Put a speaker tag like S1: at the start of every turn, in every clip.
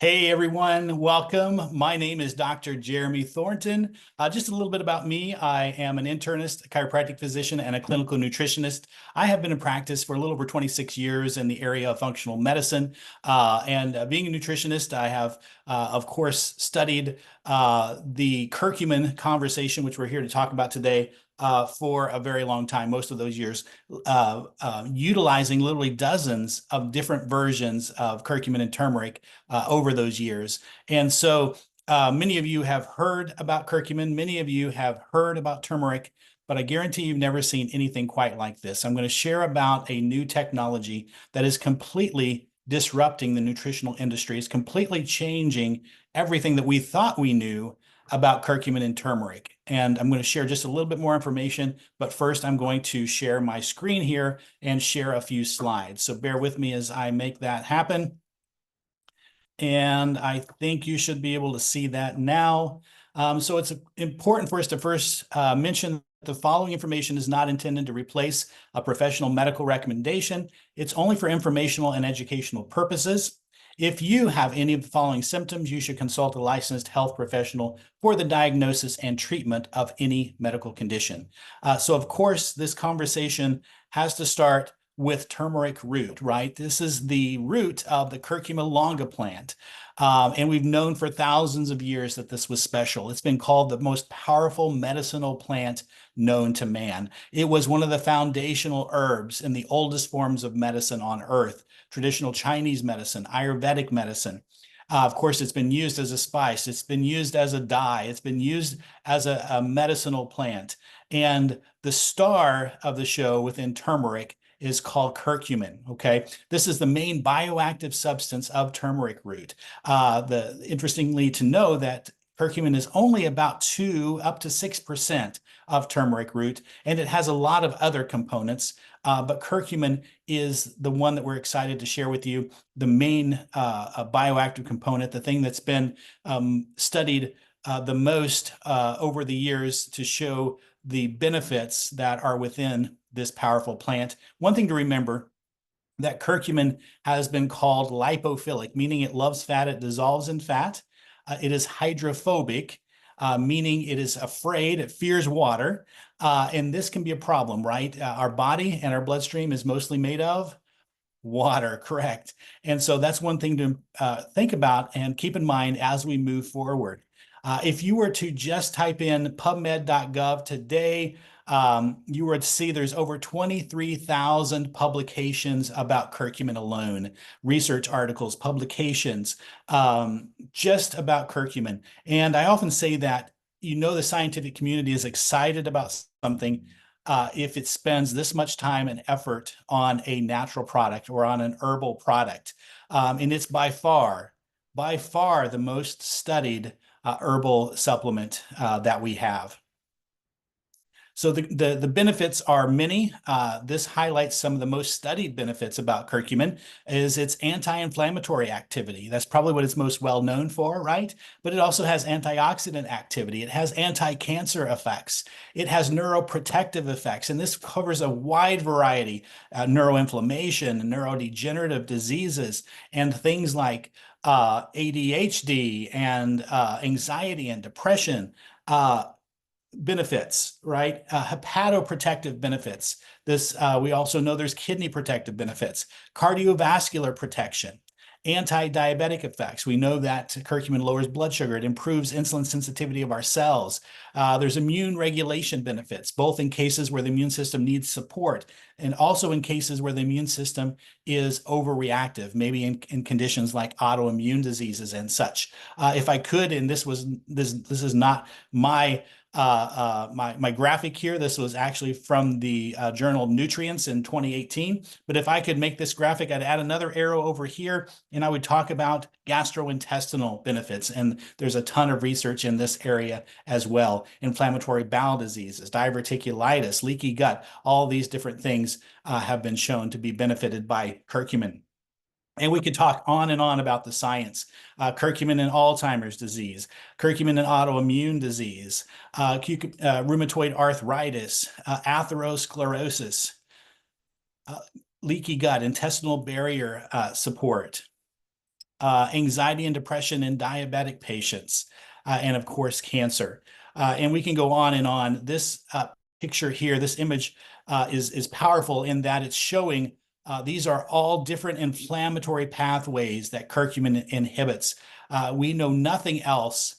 S1: Hey everyone, welcome. My name is Dr. Jeremy Thornton. Just a little bit about me. I am an internist, a chiropractic physician, and a clinical nutritionist. I have been in practice for a little over 26 years in the area of functional medicine. Being a nutritionist, I have, of course, studied the curcumin conversation, which we're here to talk about today, for a very long time, most of those years, utilizing literally dozens of different versions of curcumin and turmeric over those years. And so many of you have heard about curcumin, many of you have heard about turmeric, but I guarantee you've never seen anything quite like this. I'm going to share about a new technology that is completely disrupting the nutritional industry. It's completely changing everything that we thought we knew about curcumin and turmeric. And I'm going to share just a little bit more information, but first I'm going to share my screen here and share a few slides. So bear with me as I make that happen. And I think you should be able to see that now. So it's important for us to first mention the following information is not intended to replace a professional medical recommendation. It's only for informational and educational purposes. If you have any of the following symptoms, you should consult a licensed health professional for the diagnosis and treatment of any medical condition. So of course, this conversation has to start with turmeric root, right? This is the root of the curcuma longa plant. And we've known for thousands of years that this was special. It's been called the most powerful medicinal plant known to man. It was one of the foundational herbs in the oldest forms of medicine on earth, traditional Chinese medicine, Ayurvedic medicine. Of course, it's been used as a spice. It's been used as a dye. It's been used as a medicinal plant. And the star of the show within turmeric is called curcumin. Okay, this is the main bioactive substance of turmeric root. Interestingly to know that curcumin is only about 2 up to 6% of turmeric root, and it has a lot of other components. But curcumin is the one that we're excited to share with you, the main bioactive component, the thing that's been studied the most over the years to show the benefits that are within this powerful plant. One thing to remember, that curcumin has been called lipophilic, meaning it loves fat, it dissolves in fat. It is hydrophobic, meaning it is afraid, it fears water. And this can be a problem, right? Our body and our bloodstream is mostly made of water, correct. And so that's one thing to think about and keep in mind as we move forward. If you were to just type in pubmed.gov today, you were to see there's over 23,000 publications about curcumin alone, research articles, publications, just about curcumin. And I often say that, the scientific community is excited about something if it spends this much time and effort on a natural product or on an herbal product. And it's by far the most studied herbal supplement that we have. So the benefits are many. This highlights some of the most studied benefits about curcumin is its anti-inflammatory activity. That's probably what it's most well known for, right? But it also has antioxidant activity. It has anti-cancer effects. It has neuroprotective effects. And this covers a wide variety, neuroinflammation, neurodegenerative diseases, and things like ADHD and anxiety and depression. Benefits, right? Hepatoprotective benefits. We also know there's kidney protective benefits, cardiovascular protection, anti-diabetic effects. We know that curcumin lowers blood sugar. It improves insulin sensitivity of our cells. There's immune regulation benefits, both in cases where the immune system needs support and also in cases where the immune system is overreactive, maybe in conditions like autoimmune diseases and such. If I could, and this is not my graphic here. This was actually from the Journal of Nutrients in 2018. But if I could make this graphic, I'd add another arrow over here, and I would talk about gastrointestinal benefits. And there's a ton of research in this area as well. Inflammatory bowel diseases, diverticulitis, leaky gut, all these different things have been shown to be benefited by curcumin. And we could talk on and on about the science. Curcumin in Alzheimer's disease, curcumin in autoimmune disease, rheumatoid arthritis, atherosclerosis, leaky gut, intestinal barrier support, anxiety and depression in diabetic patients, and of course, cancer. And we can go on and on. This picture here, this image is powerful in that it's showing these are all different inflammatory pathways that curcumin inhibits. We know nothing else,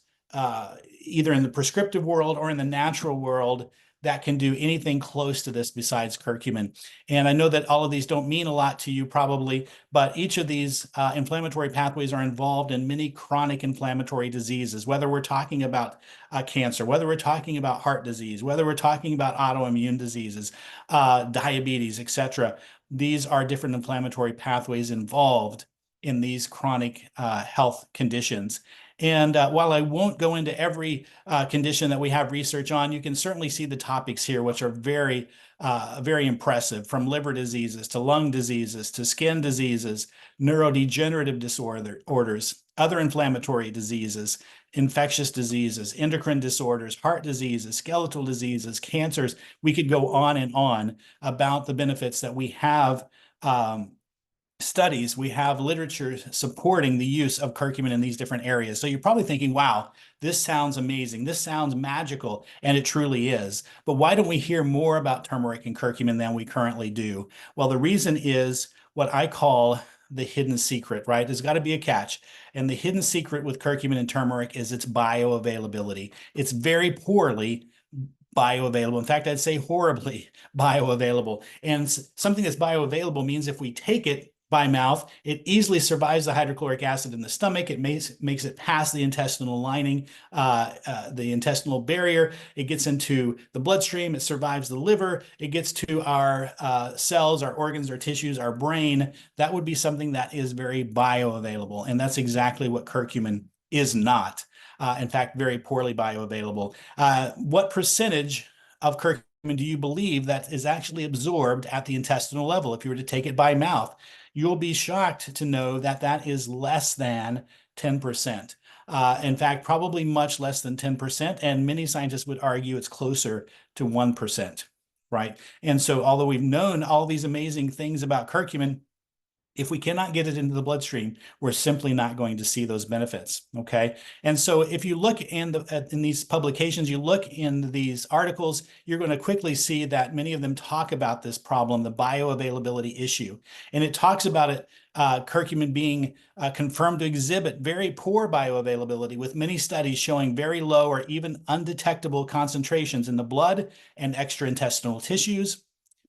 S1: either in the prescriptive world or in the natural world, that can do anything close to this besides curcumin. And I know that all of these don't mean a lot to you probably, but each of these inflammatory pathways are involved in many chronic inflammatory diseases, whether we're talking about cancer, whether we're talking about heart disease, whether we're talking about autoimmune diseases, diabetes, etc. These are different inflammatory pathways involved in these chronic health conditions. And while I won't go into every condition that we have research on, you can certainly see the topics here, which are very, very impressive, from liver diseases to lung diseases to skin diseases, neurodegenerative disorders, other inflammatory diseases, infectious diseases, endocrine disorders, heart diseases, skeletal diseases, cancers. We could go on and on about the benefits that we have. Studies, we have literature supporting the use of curcumin in these different areas. So you're probably thinking, wow, this sounds amazing. This sounds magical, and it truly is. But why don't we hear more about turmeric and curcumin than we currently do? Well, the reason is what I call the hidden secret, right? There's got to be a catch. And the hidden secret with curcumin and turmeric is its bioavailability. It's very poorly bioavailable. In fact, I'd say horribly bioavailable. And something that's bioavailable means if we take it by mouth, it easily survives the hydrochloric acid in the stomach. It makes it past the intestinal lining, the intestinal barrier. It gets into the bloodstream. It survives the liver. It gets to our cells, our organs, our tissues, our brain. That would be something that is very bioavailable. And that's exactly what curcumin is not. In fact, very poorly bioavailable. What percentage of curcumin do you believe that is actually absorbed at the intestinal level if you were to take it by mouth? You'll be shocked to know that that is less than 10%. In fact, probably much less than 10%, and many scientists would argue it's closer to 1%, right? And so although we've known all these amazing things about curcumin, if we cannot get it into the bloodstream, we're simply not going to see those benefits, okay? And so if you look in these publications, you look in these articles, you're going to quickly see that many of them talk about this problem, the bioavailability issue. And it talks about it, curcumin being confirmed to exhibit very poor bioavailability, with many studies showing very low or even undetectable concentrations in the blood and extraintestinal tissues.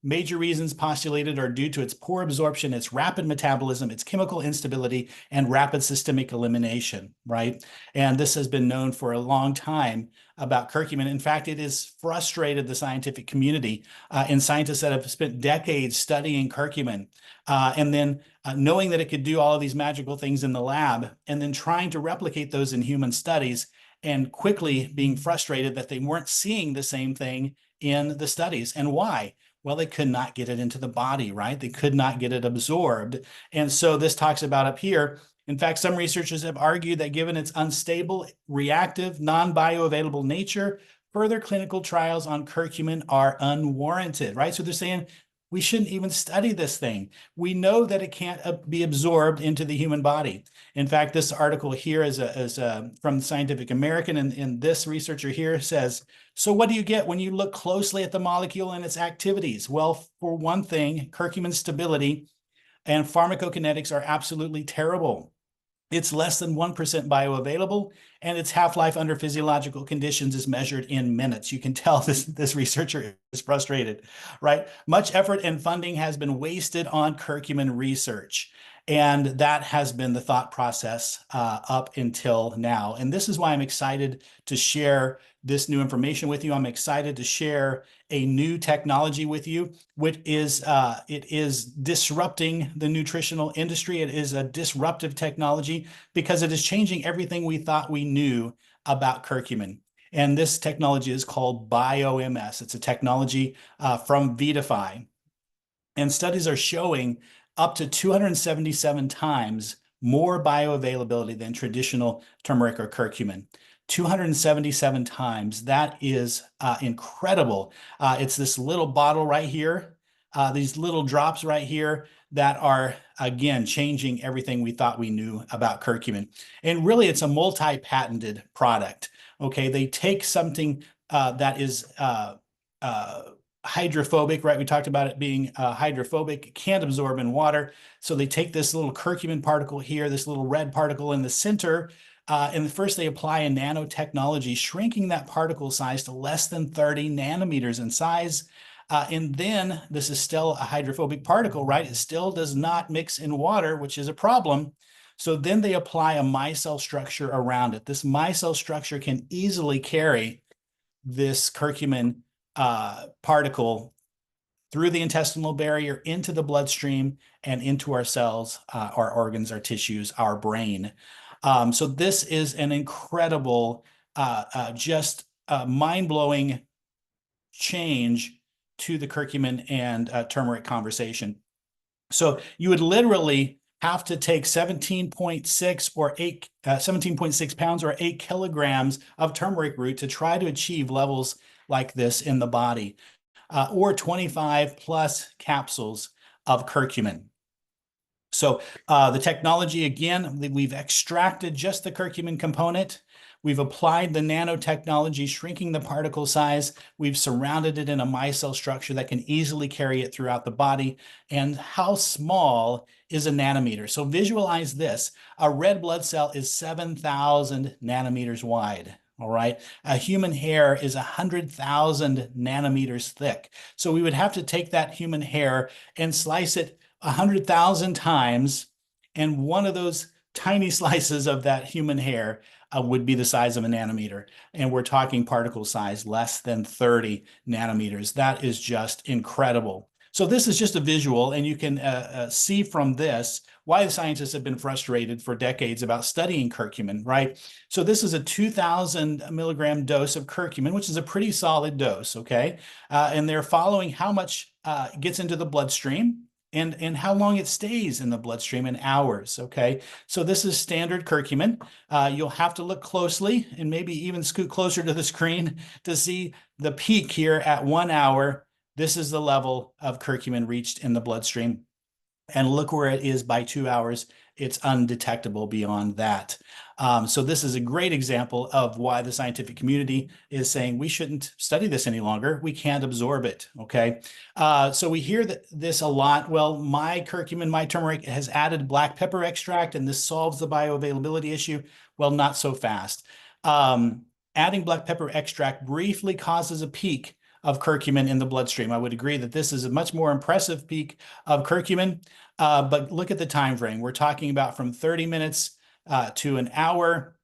S1: Major reasons postulated are due to its poor absorption, its rapid metabolism, its chemical instability, and rapid systemic elimination, right? And this has been known for a long time about curcumin. In fact, it has frustrated the scientific community and scientists that have spent decades studying curcumin and then knowing that it could do all of these magical things in the lab and then trying to replicate those in human studies and quickly being frustrated that they weren't seeing the same thing in the studies. And why? Well, they could not get it into the body, right? They could not get it absorbed. And so this talks about up here. In fact, some researchers have argued that given its unstable, reactive, non-bioavailable nature, further clinical trials on curcumin are unwarranted, right? So they're saying we shouldn't even study this thing. We know that it can't be absorbed into the human body. In fact, this article here is from Scientific American, and this researcher here says, so what do you get when you look closely at the molecule and its activities? Well, for one thing, curcumin stability and pharmacokinetics are absolutely terrible. It's less than 1% bioavailable, and its half-life under physiological conditions is measured in minutes. You can tell this researcher is frustrated, right? Much effort and funding has been wasted on curcumin research, and that has been the thought process up until now. And this is why I'm excited to share this new information with you. I'm excited to share a new technology with you, which is it is disrupting the nutritional industry. It is a disruptive technology because it is changing everything we thought we knew about curcumin. And this technology is called BioMS. It's a technology from Vitify. And studies are showing up to 277 times more bioavailability than traditional turmeric or curcumin. 277 times. That is incredible. It's this little bottle right here, these little drops right here. that are, again, changing everything we thought we knew about curcumin. And really, it's a multi-patented product. Okay, they take something that is hydrophobic, right? We talked about it being hydrophobic, can't absorb in water. So they take this little curcumin particle here, this little red particle in the center, and first they apply a nanotechnology, shrinking that particle size to less than 30 nanometers in size. And then this is still a hydrophobic particle, right? It still does not mix in water, which is a problem. So then they apply a micelle structure around it. This micelle structure can easily carry this curcumin particle through the intestinal barrier into the bloodstream and into our cells, our organs, our tissues, our brain. So this is an incredible, just mind-blowing change to the curcumin and turmeric conversation. So you would literally have to take 17.6 pounds or 8 kilograms of turmeric root to try to achieve levels like this in the body, or 25 plus capsules of curcumin. So the technology, again, we've extracted just the curcumin component. We've applied the nanotechnology, shrinking the particle size. We've surrounded it in a micelle structure that can easily carry it throughout the body. And how small is a nanometer? So visualize this. A red blood cell is 7,000 nanometers wide. All right. A human hair is 100,000 nanometers thick. So we would have to take that human hair and slice it 100,000 times, and one of those tiny slices of that human hair would be the size of a nanometer. And we're talking particle size less than 30 nanometers. That is just incredible. So this is just a visual, and you can see from this why the scientists have been frustrated for decades about studying curcumin, right? So this is a 2,000 milligram dose of curcumin, which is a pretty solid dose, okay? And they're following how much gets into the bloodstream and how long it stays in the bloodstream in hours, okay? So this is standard curcumin. You'll have to look closely and maybe even scoot closer to the screen to see the peak here at 1 hour. This is the level of curcumin reached in the bloodstream. And look where it is by 2 hours. It's undetectable beyond that. So this is a great example of why the scientific community is saying we shouldn't study this any longer. We can't absorb it, okay? So we hear this a lot. Well, my curcumin, my turmeric has added black pepper extract, and this solves the bioavailability issue. Well, not so fast. Adding black pepper extract briefly causes a peak of curcumin in the bloodstream. I would agree that this is a much more impressive peak of curcumin, but look at the time frame. We're talking about from 30 minutes to an hour.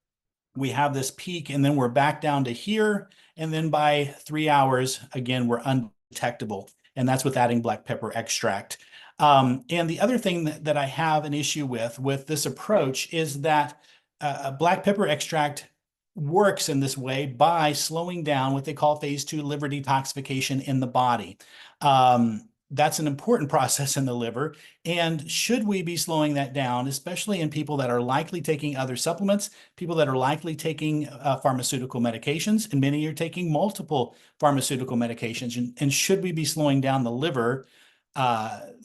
S1: We have this peak, and then we're back down to here. And then by 3 hours, again, we're undetectable. And that's with adding black pepper extract. And the other thing that I have an issue with this approach is that black pepper extract works in this way by slowing down what they call phase 2 liver detoxification in the body. That's an important process in the liver. And should we be slowing that down, especially in people that are likely taking other supplements, people that are likely taking pharmaceutical medications, and many are taking multiple pharmaceutical medications? And should we be slowing down the liver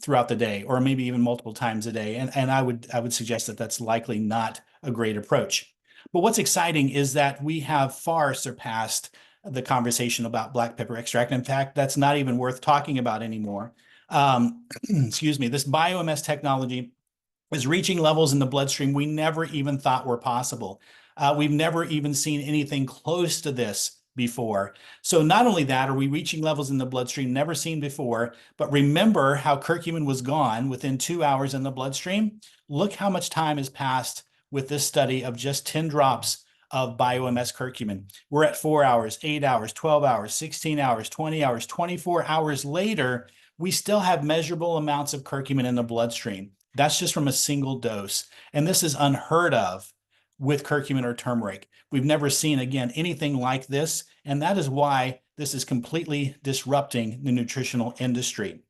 S1: throughout the day, or maybe even multiple times a day? And I would suggest that that's likely not a great approach. But what's exciting is that we have far surpassed the conversation about black pepper extract. In fact, that's not even worth talking about anymore. Excuse me, this BioMS technology is reaching levels in the bloodstream we never even thought were possible. We've never even seen anything close to this before. So not only that, are we reaching levels in the bloodstream never seen before, but remember how curcumin was gone within 2 hours in the bloodstream? Look how much time has passed with this study of just 10 drops of BioMS curcumin. We're at 4 hours, 8 hours, 12 hours, 16 hours, 20 hours, 24 hours later, we still have measurable amounts of curcumin in the bloodstream. That's just from a single dose. And this is unheard of with curcumin or turmeric. We've never seen, again, anything like this. And that is why this is completely disrupting the nutritional industry.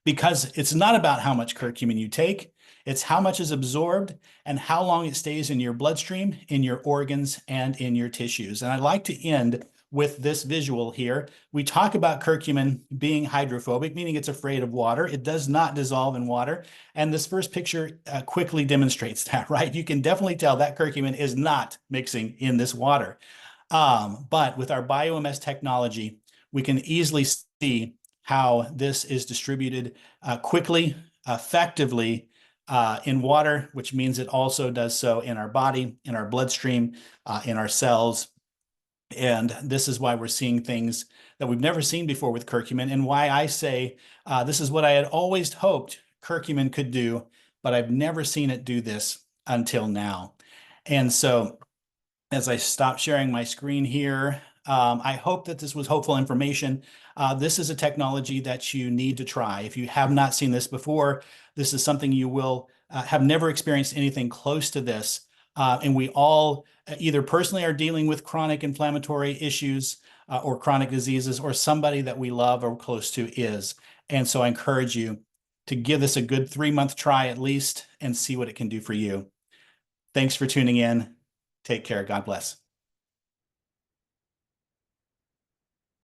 S1: Because it's not about how much curcumin you take, it's how much is absorbed and how long it stays in your bloodstream, in your organs, and in your tissues. And I'd like to end with this visual here. We talk about curcumin being hydrophobic, meaning it's afraid of water. It does not dissolve in water. And this first picture quickly demonstrates that, right? You can definitely tell that curcumin is not mixing in this water. But with our BioMS technology, we can easily see how this is distributed quickly, effectively in water, which means it also does so in our body, in our bloodstream, in our cells. And this is why we're seeing things that we've never seen before with curcumin, and why I say this is what I had always hoped curcumin could do, but I've never seen it do this until now. And so as I stop sharing my screen here, I hope that this was hopeful information. This is a technology that you need to try. If you have not seen this before, this is something you will have never experienced anything close to this. And we all either personally are dealing with chronic inflammatory issues or chronic diseases, or somebody that we love or close to is. And so I encourage you to give this a good 3-month try at least and see what it can do for you. Thanks for tuning in. Take care. God bless.